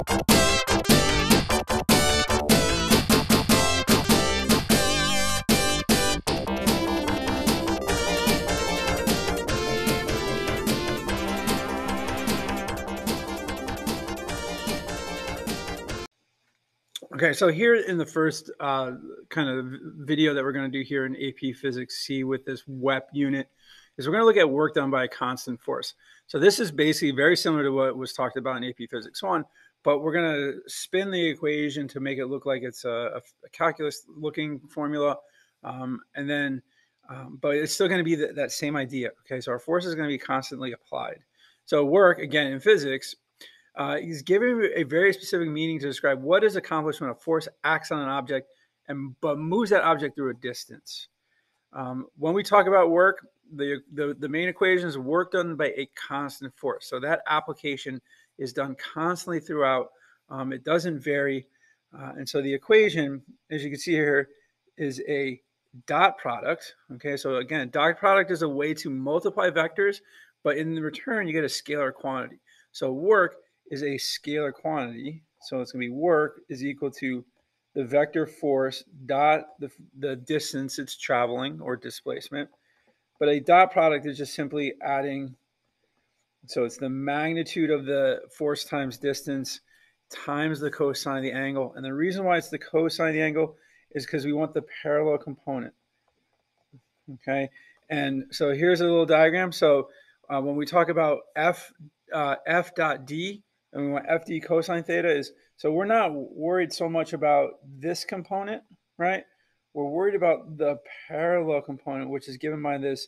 Okay, so here in the first kind of video that we're going to do here in AP Physics C with this WEP unit is we're going to look at work done by a constant force. So this is basically very similar to what was talked about in AP Physics 1, but we're going to spin the equation to make it look like it's a calculus-looking formula, but it's still going to be that same idea. Okay, so our force is going to be constantly applied. So work, again, in physics, he's giving a very specific meaning to describe what is accomplished when a force acts on an object but moves that object through a distance. When we talk about work, the main equation is work done by a constant force. So that application is done constantly throughout. It doesn't vary. And so the equation, as you can see here, is a dot product. Okay, so again, dot product is a way to multiply vectors, but in return, you get a scalar quantity. So work is a scalar quantity. So it's going to be work is equal to the vector force dot the distance it's traveling or displacement. But a dot product is just simply adding, so it's the magnitude of the force times distance times the cosine of the angle. And the reason why it's the cosine of the angle is because we want the parallel component. Okay, and so here's a little diagram. So when we talk about f dot d, and we want FD cosine theta is, so we're not worried so much about this component, right? We're worried about the parallel component, which is given by this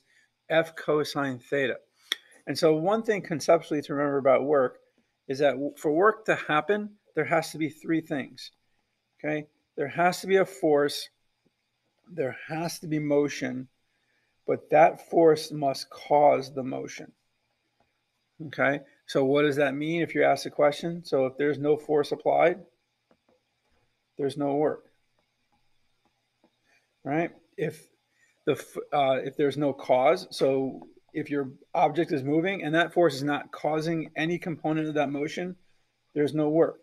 F cosine theta. And so one thing conceptually to remember about work is that for work to happen, there has to be three things, okay? There has to be a force, there has to be motion, but that force must cause the motion, okay? So what does that mean if you're asked a question? So if there's no force applied, there's no work, right? If there's no cause, so if your object is moving and that force is not causing any component of that motion, there's no work.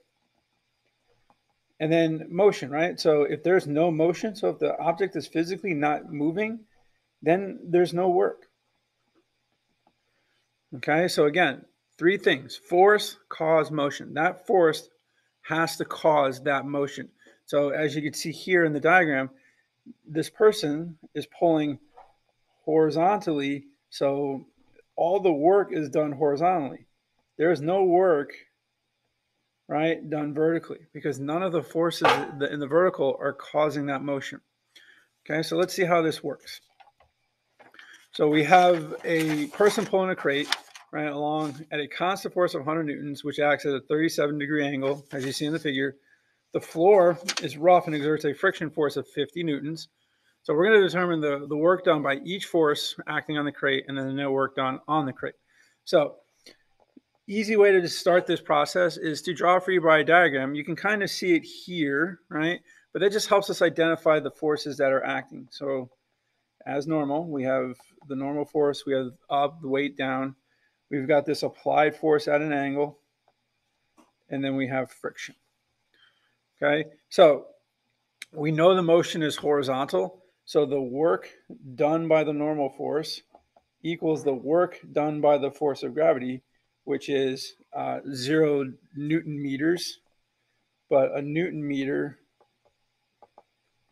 And then motion, right? So if there's no motion, so if the object is physically not moving, then there's no work. Okay, so again, three things: force, cause, motion. That force has to cause that motion. So as you can see here in the diagram, this person is pulling horizontally, so all the work is done horizontally. There is no work, right, done vertically, because none of the forces in the vertical are causing that motion. Okay, so let's see how this works. So we have a person pulling a crate, right, along at a constant force of 100 newtons, which acts at a 37-degree angle, as you see in the figure. The floor is rough and exerts a friction force of 50 newtons. So we're going to determine the work done by each force acting on the crate and then the net work done on the crate. So easy way to start this process is to draw a free body diagram. You can kind of see it here, right? But that just helps us identify the forces that are acting. So as normal, we have the normal force, we have up, the weight down. We've got this applied force at an angle, and then we have friction. Okay, so we know the motion is horizontal, so the work done by the normal force equals the work done by the force of gravity, which is 0 Newton meters, but a Newton meter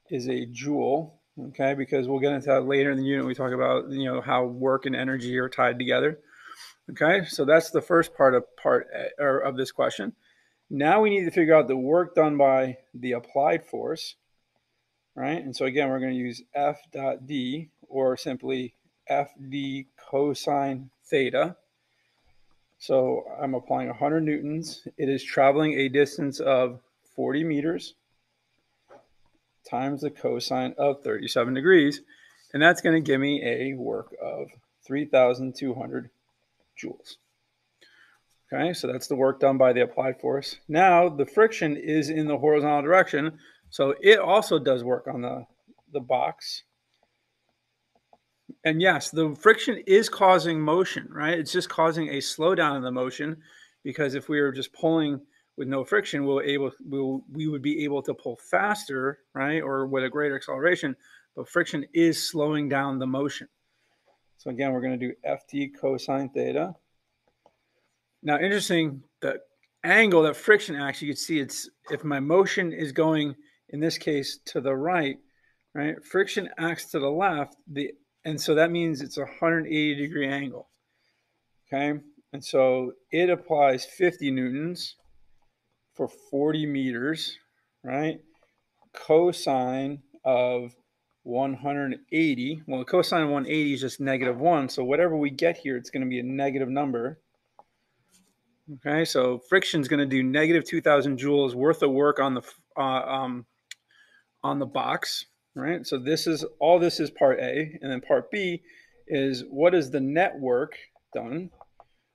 is a joule. Okay, because we'll get into that later in the unit. We talk about, you know, how work and energy are tied together. Okay, so that's the first part of this question. Now we need to figure out the work done by the applied force, right? And so again, we're going to use F dot D, or simply FD cosine theta. So I'm applying 100 newtons. It is traveling a distance of 40 meters times the cosine of 37 degrees. And that's going to give me a work of 3,200 joules. Okay, so that's the work done by the applied force. Now the friction is in the horizontal direction, so it also does work on the box. And yes, the friction is causing motion, right? It's just causing a slowdown in the motion, because if we were just pulling with no friction, we would be able to pull faster, right, or with a greater acceleration, but friction is slowing down the motion. So again, we're going to do Ft cosine theta. Now, interesting, the angle that friction acts, you can see it's, if my motion is going, in this case, to the right, friction acts to the left, and so that means it's a 180-degree angle, okay? And so it applies 50 newtons for 40 meters, right? Cosine of 180. Well, the cosine of 180 is just -1. So whatever we get here, it's going to be a negative number. Okay, so friction is going to do negative 2,000 joules worth of work on the box, right? So this is part A, and then part B is what is the net work done?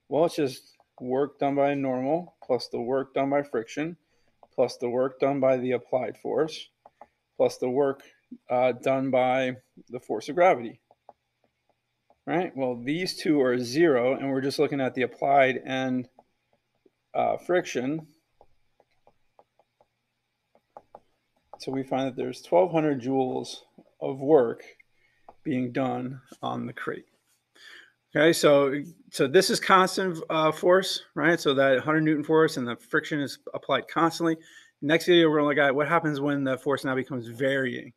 Well, it's just work done by normal plus the work done by friction plus the work done by the applied force plus the work done by the force of gravity, right? Well, these two are 0, and we're just looking at the applied and friction. So we find that there's 1,200 joules of work being done on the crate. Okay, so this is constant force, right? So that 100 Newton force and the friction is applied constantly. Next video, we're going to look at what happens when the force now becomes varying.